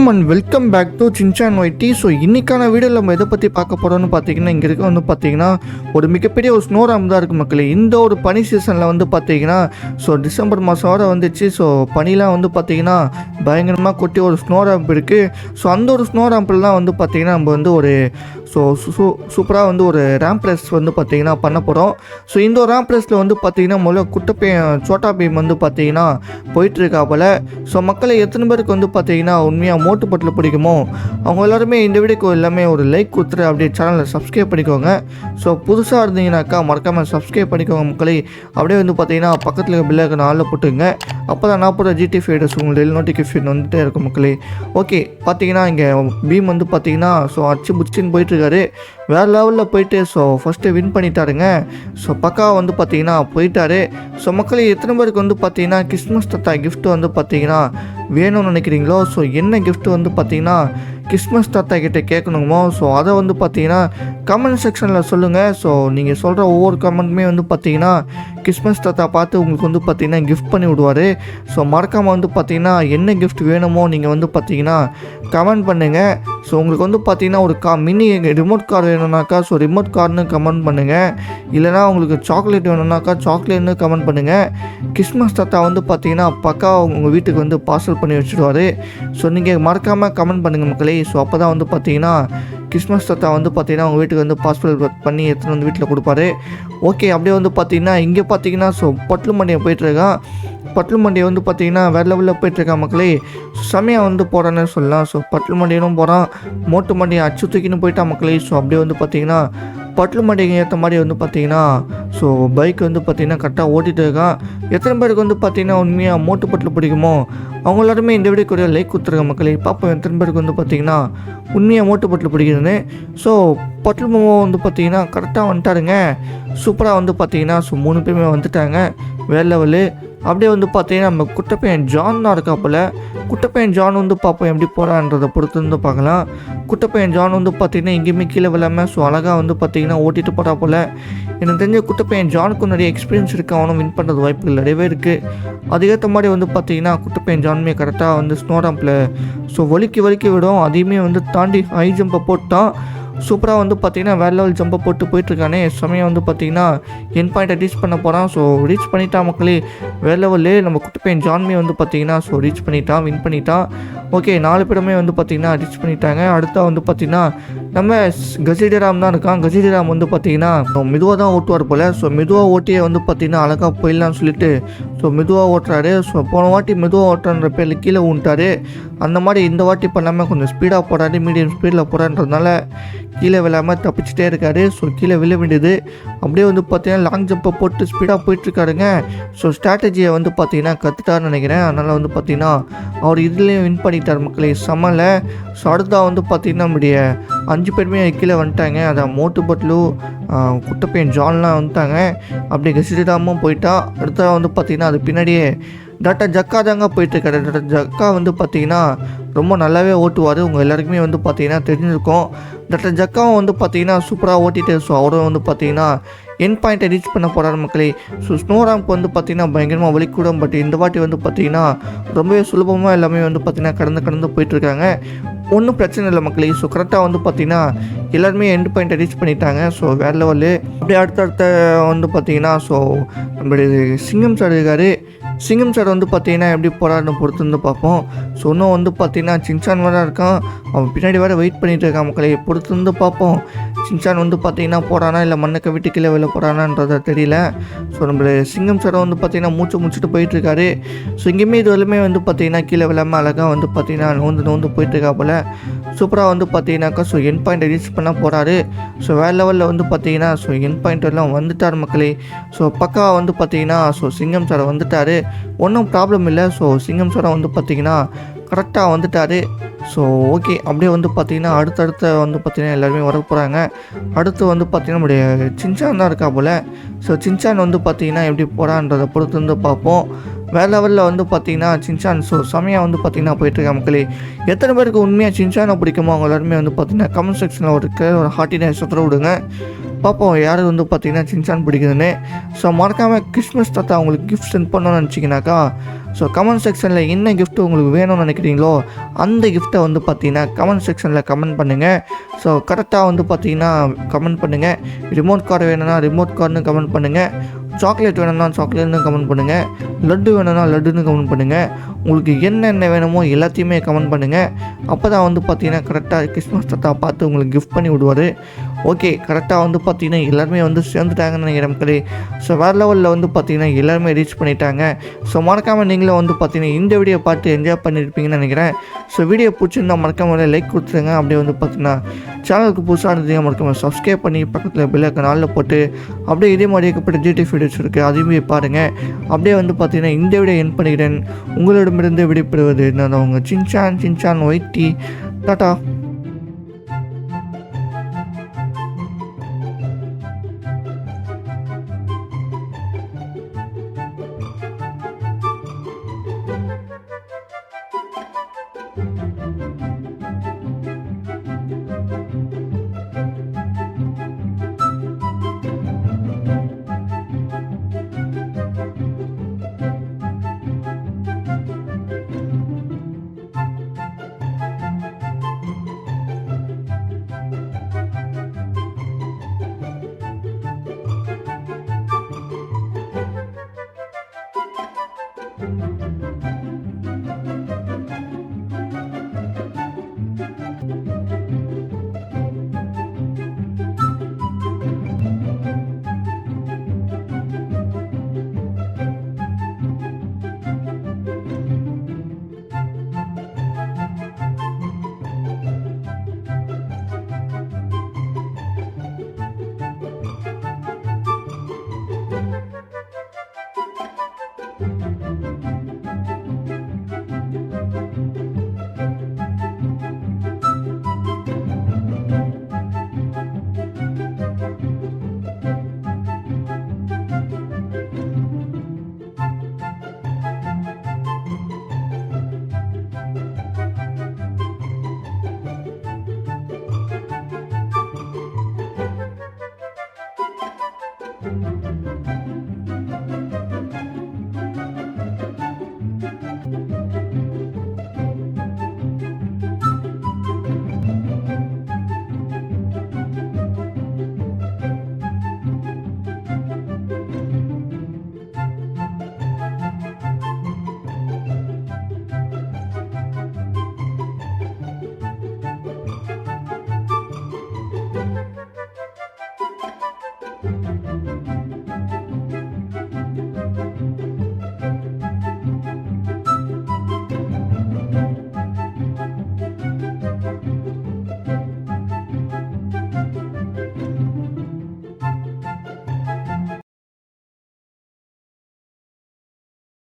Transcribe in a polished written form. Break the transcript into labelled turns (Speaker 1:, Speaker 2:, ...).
Speaker 1: வணக்கம் and welcome back to Shinchan YT. So இன்றைக்கான வீடியோவில் நம்ம எதை பற்றி பார்க்க போகிறோம்னு பார்த்தீங்கன்னா, இங்கே இருக்க வந்து பார்த்தீங்கன்னா ஒரு மிகப்பெரிய ஒரு ஸ்னோ ரேம்ப் தான் இருக்குது மக்களே. இந்த ஒரு பனி சீசனில் வந்து பார்த்தீங்கன்னா டிசம்பர் மாதம் வரை வந்துச்சு. ஸோ பனிலாம் வந்து பார்த்தீங்கன்னா பயங்கரமாக கொட்டி ஒரு ஸ்னோ ரேம்ப் இருக்குது. ஸோ அந்த ஒரு ஸ்னோ ரேம்பில் தான் வந்து பார்த்தீங்கன்னா நம்ம வந்து ஒரு சூப்பராக வந்து ஒரு ரேம்ப் ரேஸ் வந்து பார்த்தீங்கன்னா பண்ண போகிறோம். ஸோ இந்த ஒரு ரேம்ப் ரேஸில் வந்து பார்த்தீங்கன்னா முதல்ல குட்டப்பையன் சோட்டா பீம் வந்து பார்த்தீங்கன்னா போயிட்டுருக்காப்புல. ஸோ மக்களை எத்தனை பேருக்கு வந்து பார்த்தீங்கன்னா உண்மையாக மோட்டு பட்டில் பிடிக்குமோ அவங்க எல்லாருமே இந்த வீடியோக்கு எல்லாமே ஒரு லைக் கொடுத்துரு, அப்படியே சேனலை சப்ஸ்கிரைப் பண்ணிக்கோங்க. ஸோ புதுசாக இருந்தீங்கன்னாக்கா மறக்காமல் சப்ஸ்கிரைப் பண்ணிக்கோங்க மக்களை. அப்படியே வந்து பார்த்தீங்கன்னா பக்கத்தில் பில்லுக்கு நாளில் போட்டுங்க. அப்போ தான் நான் போகிற ஜிடி ஃபைடர்ஸ் உங்களுக்கு டெய்லி நோட்டிஃபிகேஷன் வந்துகிட்டே இருக்கும் மக்களே. ஓகே, பார்த்தீங்கன்னா இங்கே பீம் வந்து பார்த்தீங்கன்னா அச்சு புச்சின்னு போயிட்டுருக்காரு. வேறு லெவலில் போயிட்டு ஃபஸ்ட்டு வின் பண்ணிட்டாருங்க. பக்கா வந்து பார்த்தீங்கன்னா போயிட்டாரு. மக்களே எத்தனை பேருக்கு வந்து பார்த்தீங்கன்னா கிறிஸ்மஸ் தாத்தா கிஃப்ட் வந்து பார்த்தீங்கன்னா வேணும்னு நினைக்கிறீங்களோ? என்ன கிஃப்ட் வந்து பார்த்தீங்கன்னா கிறிஸ்மஸ் தாத்தா கிட்டே கேட்கணுமோ? அதை வந்து பார்த்தீங்கன்னா கமெண்ட் செக்ஷனில் சொல்லுங்கள். நீங்கள் சொல்கிற ஒவ்வொரு கமெண்ட்டுமே வந்து பார்த்தீங்கன்னா கிறிஸ்மஸ் தாத்தா பார்த்து உங்களுக்கு வந்து பார்த்தீங்கன்னா கிஃப்ட் பண்ணி விடுவார். மறக்காமல் வந்து பார்த்தீங்கன்னா என்ன கிஃப்ட் வேணுமோ நீங்கள் வந்து பார்த்தீங்கன்னா கமெண்ட் பண்ணுங்கள். உங்களுக்கு வந்து பார்த்தீங்கன்னா ஒரு மினி ரிமோட் கார் வேணும்னாக்கா ரிமோட் கார்னு கமெண்ட் பண்ணுங்கள். இல்லைனா உங்களுக்கு சாக்லேட் வேணும்னாக்கா சாக்லேட்னு கமெண்ட் பண்ணுங்கள். கிறிஸ்மஸ் தாத்தா வந்து பார்த்தீங்கன்னா பக்கா உங்கள் வீட்டுக்கு வந்து பார்சல் பண்ணி வச்சுடுவார். நீங்கள் மறக்காமல் கமெண்ட் பண்ணுங்கள் மக்களே. அப்போ தான் வந்து பார்த்தீங்கன்னா கிறிஸ்மஸ் தாத்தா வந்து பார்த்தீங்கன்னா உங்கள் வீட்டுக்கு வந்து பார்சல் பண்ணி எடுத்துகிட்டு வந்து வீட்டில் கொடுப்பாரு. ஓகே, அப்படியே வந்து பார்த்தீங்கன்னா இங்கே பார்த்தீங்கன்னா பட்லு மண்டியை போயிட்டுருக்கான். பட்லு மண்டியை வந்து பார்த்தீங்கன்னா வேறு லெவலில் போயிட்டுருக்கான் மக்களே. செமையாக வந்து போகிறான்னு சொல்லலாம். பட்லு மண்டியும் போகிறான், மோட்டு மண்டியை அச்சு தூக்கின்னு போயிட்டான் மக்களே. அப்படியே வந்து பார்த்தீங்கன்னா பட்லு மண்டிக்கு ஏற்ற மாதிரி வந்து பார்த்தீங்கன்னா பைக் வந்து பார்த்தீங்கன்னா கரெக்டாக ஓட்டிகிட்டு இருக்கான். எத்தனை பேருக்கு வந்து பார்த்தீங்கன்னா உண்மையாக மோட்டு பட்டில் பிடிக்குமோ அவங்க எல்லாருமே இந்த வீடியோக்கு ஒரு லைக் கொடுத்துருங்க மக்களே. பார்ப்போம் எத்தனை பேருக்கு வந்து பார்த்தீங்கன்னா உண்மையாக மோட்டு பட்டில் பிடிக்குதுன்னு. பட்லு மாமா வந்து பார்த்தீங்கன்னா கரெக்டாக வந்துட்டாருங்க. சூப்பராக வந்து பார்த்தீங்கன்னா 3 பேருமே வந்துட்டாங்க, வேறு லெவலு. அப்படியே வந்து பார்த்தீங்கன்னா நம்ம குட்டப்பையன் ஜான் தான் இருக்காப்புல. குட்டப்பையன் ஜான் வந்து பார்ப்போம் எப்படி போகிறான்றதை பொறுத்து வந்து பார்க்கலாம். குட்டப்பையன் ஜான் வந்து பார்த்தீங்கன்னா எங்கேயுமே கீழே விழாமல் அழகாக வந்து பார்த்தீங்கன்னா ஓட்டிகிட்டு போகிறா போல். எனக்கு தெரிஞ்ச குட்டப்பையன் ஜானுக்கு நிறைய எக்ஸ்பீரியன்ஸ் இருக்குது, அவனும் வின் பண்ணுறது வாய்ப்புகள் நிறையவே இருக்குது. அதுக்கேற்ற மாதிரி வந்து பார்த்தீங்கன்னா குட்டப்பையன் ஜானுமே கரெக்டாக வந்து ஸ்னோ ரேம்பில் வலிக்கி விடும். அதையுமே வந்து தாண்டி ஹை ஜம்பை போட்டான். சூப்பராக வந்து பார்த்தீங்கன்னா வேறு லெவல் ஜம்பை போட்டு போயிட்டுருக்கானே. சமயம் வந்து பார்த்தீங்கன்னா என் பாயிண்ட்டை ரீச் பண்ண போகிறான். ரீச் பண்ணிட்டான் மக்களே, வேறு லெவலு. நம்ம குட்டப்பையன் ஜான்மே வந்து பார்த்தீங்கன்னா ரீச் பண்ணிட்டான், வின் பண்ணிட்டான். ஓகே, 4 பேருமே வந்து பார்த்தீங்கன்னா ரீச் பண்ணிட்டாங்க. அடுத்தா வந்து பார்த்தீங்கன்னா நம்ம கஜிடிராம் தான் இருக்கான். கஜிடிராம் வந்து பார்த்தீங்கன்னா மெதுவாக தான் ஓட்டுவார் போல். மெதுவாக ஓட்டியே வந்து பார்த்தீங்கன்னா அழகாக போயிடலான்னு சொல்லிட்டு மெதுவாக ஓட்டுறாரு. போன வாட்டி மெதுவாக ஓட்டுற பேரில் கீழே விட்டாரு. அந்த மாதிரி இந்த வாட்டி பண்ணாமல் கொஞ்சம் ஸ்பீடாக போகிறாரு, மீடியம் ஸ்பீடில் போகிறான்றதுனால கீழே விழாமல் தப்பிச்சுட்டே இருக்காரு. கீழே விழ வேண்டியது. அப்படியே வந்து பார்த்தீங்கன்னா லாங் ஜம்பை போட்டு ஸ்பீடாக போயிட்டுருக்காருங்க. ஸ்ட்ராட்டஜியை வந்து பார்த்தீங்கன்னா கற்றுட்டாருன்னு நினைக்கிறேன். அதனால் வந்து பார்த்தீங்கன்னா அவர் இதுலேயும் வின் பண்ணிட்டார் மக்களே, சமலை. அடுத்தா வந்து பார்த்தீங்கன்னா நம்முடைய 5 பேருமே கீழே வந்துட்டாங்க. அதான் மோட்டு பட்லு, குட்டப்பையன் ஜான்லாம் வந்துட்டாங்க. அப்படியே கசிடாமும் போயிட்டா. அடுத்தா வந்து பார்த்தீங்கன்னா அது பின்னாடியே டாக்டர் ஜக்கா தாங்க போயிட்டுருக்காரு. டாக்டர் ஜக்கா வந்து பார்த்தீங்கன்னா ரொம்ப நல்லாவே ஓட்டுவார். உங்கள் எல்லாருக்குமே வந்து பார்த்தீங்கன்னா தெரிஞ்சிருக்கும். டாக்டர் ஜக்காவும் வந்து பார்த்தீங்கன்னா சூப்பராக ஓட்டிட்டு அவரும் வந்து பார்த்தீங்கன்னா என் பாயிண்ட்டை ரீச் பண்ண போகிறார் மக்களே. ஸ்னோ ரேம்ப் வந்து பார்த்தீங்கன்னா பயங்கரமாக வலிக்கூடும். பட் இந்த வாட்டி வந்து பார்த்தீங்கன்னா ரொம்பவே சுலபமாக எல்லாமே வந்து பார்த்தீங்கன்னா கடந்து போயிட்டுருக்காங்க. ஒன்றும் பிரச்சனை இல்லை மக்களே. கரெக்டாக வந்து பார்த்தீங்கன்னா எல்லாருமே எண்ட் பாயிண்ட்டை ரீச் பண்ணிட்டாங்க. வேறு லெவலு. அப்படியே அடுத்த வந்து பார்த்தீங்கன்னா நம்மளுடைய சிங்கம் சார் இருக்கார். சிங்கம் சார் வந்து பார்த்தீங்கன்னா எப்படி போகிறாருன்னு பொறுத்து வந்து பார்ப்போம். இன்னும் வந்து பார்த்தீங்கன்னா சின்சான் வேறு இருக்கான், அவன் பின்னாடி வேறு வெயிட் பண்ணிகிட்டு இருக்கான் மக்களை. பொறுத்து வந்து பார்ப்போம் சின்சான் வந்து பார்த்தீங்கன்னா போகிறானா இல்லை மண்ணுக்கு விட்டு கீழே வெளில போகிறானான்றதை தெரியல. நம்மளுடைய சிங்கம் சாரை வந்து பார்த்தீங்கன்னா முடிச்சுட்டு போயிட்டுருக்காரு. இங்கேயுமே இது வரலுமே வந்து பார்த்தீங்கன்னா கீழே விழாமல் அழகாக வந்து பார்த்தீங்கன்னா நோந்து போயிட்டுருக்கா போல். சூப்பராக வந்து பார்த்தீங்கன்னாக்கா என் பாயிண்ட்டை ரீச் பண்ண போகிறாரு. வேறு லெவலில் வந்து பார்த்தீங்கன்னா என் பாயிண்ட் எல்லாம் வந்துட்டார் மக்களே. பக்கா வந்து பார்த்தீங்கன்னா சிங்கம் சாரை வந்துட்டார். ஒன்றும் ப்ராப்ளம் இல்லை. சிங்கம் சாரை வந்து பார்த்தீங்கன்னா கரெக்டாக வந்துட்டார். ஓகே, அப்படியே வந்து பார்த்தீங்கன்னா அடுத்தடுத்த வந்து பார்த்தீங்கன்னா எல்லாருமே வர போகிறாங்க. அடுத்து வந்து பார்த்தீங்கன்னா நம்முடைய சின்சான் தான் இருக்கா போல். சின்சான் வந்து பார்த்தீங்கன்னா எப்படி போகிறான்றதை பொறுத்து வந்து பார்ப்போம். வேறு லெவலில் வந்து பார்த்தீங்கன்னா சின்சான் செமையாக வந்து பார்த்தீங்கன்னா போயிட்டுருக்கா மக்களே. எத்தனை பேருக்கு உண்மையாக சின்சானை பிடிக்குமோ அவங்க எல்லாருமே வந்து பார்த்தீங்கன்னா கமெண்ட் செக்ஷனில் ஒரு ஹார்ட்டினை சுற்ற விடுங்க. பார்ப்போம் யார் வந்து பார்த்தீங்கன்னா சின்சான் பிடிக்குதுன்னு. ஸோ மறக்காமல் கிறிஸ்மஸ் தாத்தா உங்களுக்கு கிஃப்ட் சென்ட் பண்ணணும்னு நினச்சிங்கனாக்கா ஸோ கமெண்ட் செக்ஷனில் என்ன கிஃப்ட் உங்களுக்கு வேணும்னு நினைக்கிறீங்களோ அந்த கிஃப்ட்டை வந்து பார்த்தீங்கன்னா கமெண்ட் செக்ஷனில் கமெண்ட் பண்ணுங்கள். ஸோ கரெக்டாக வந்து பார்த்தீங்கன்னா கமெண்ட் பண்ணுங்கள். ரிமோட் கார் வேணும்னா ரிமோட் கார்னு கமெண்ட் பண்ணுங்கள். சாக்லேட் வேணும்னா சாக்லேட்னு கமெண்ட் பண்ணுங்கள். லட்டு வேணும்னா லட்டுன்னு கமெண்ட் பண்ணுங்கள். உங்களுக்கு என்னென்ன வேணுமோ எல்லாத்தையுமே கமெண்ட் பண்ணுங்கள். அப்போ தான் வந்து பார்த்தீங்கன்னா கரெக்டாக கிறிஸ்மஸ் தாத்தா பார்த்து உங்களுக்கு கிஃப்ட் பண்ணி விடுவார். ஓகே, கரெக்டாக வந்து பார்த்தீங்கன்னா எல்லாருமே வந்து சேர்ந்துட்டாங்கன்னு நினைக்கிறேன் மக்களே. ஸோ வேறு லெவலில் வந்து பார்த்தீங்கன்னா எல்லாருமே ரீச் பண்ணிட்டாங்க. ஸோ மறக்காமல் நீங்களும் வந்து பார்த்தீங்கன்னா இந்த வீடியோ பார்த்து என்ஜாய் பண்ணியிருப்பீங்கன்னு நினைக்கிறேன். ஸோ வீடியோ பிடிச்சிருந்தா மறக்காமல் லைக் கொடுத்துருங்க. அப்படியே வந்து பார்த்தீங்கன்னா சேனலுக்கு புதுசாக இருந்தீங்க மறக்காமல் சப்ஸ்கிரைப் பண்ணி பக்கத்தில் பெல் ஐக்கான் ஆல்ல போட்டு அப்படியே இதே மாதிரி ஏகப்பட்ட ஜிடிஎஃப் வீடியோஸ் இருக்குது, அதையுமே பாருங்கள். அப்படியே வந்து பார்த்தீங்கன்னா இந்த வீடியோ என் பண்ணிக்கிறேன். உங்களிடமிருந்து விடைபெறுவது நான் உங்கள் சின்சான் ஒயிட்டி. டாட்டா.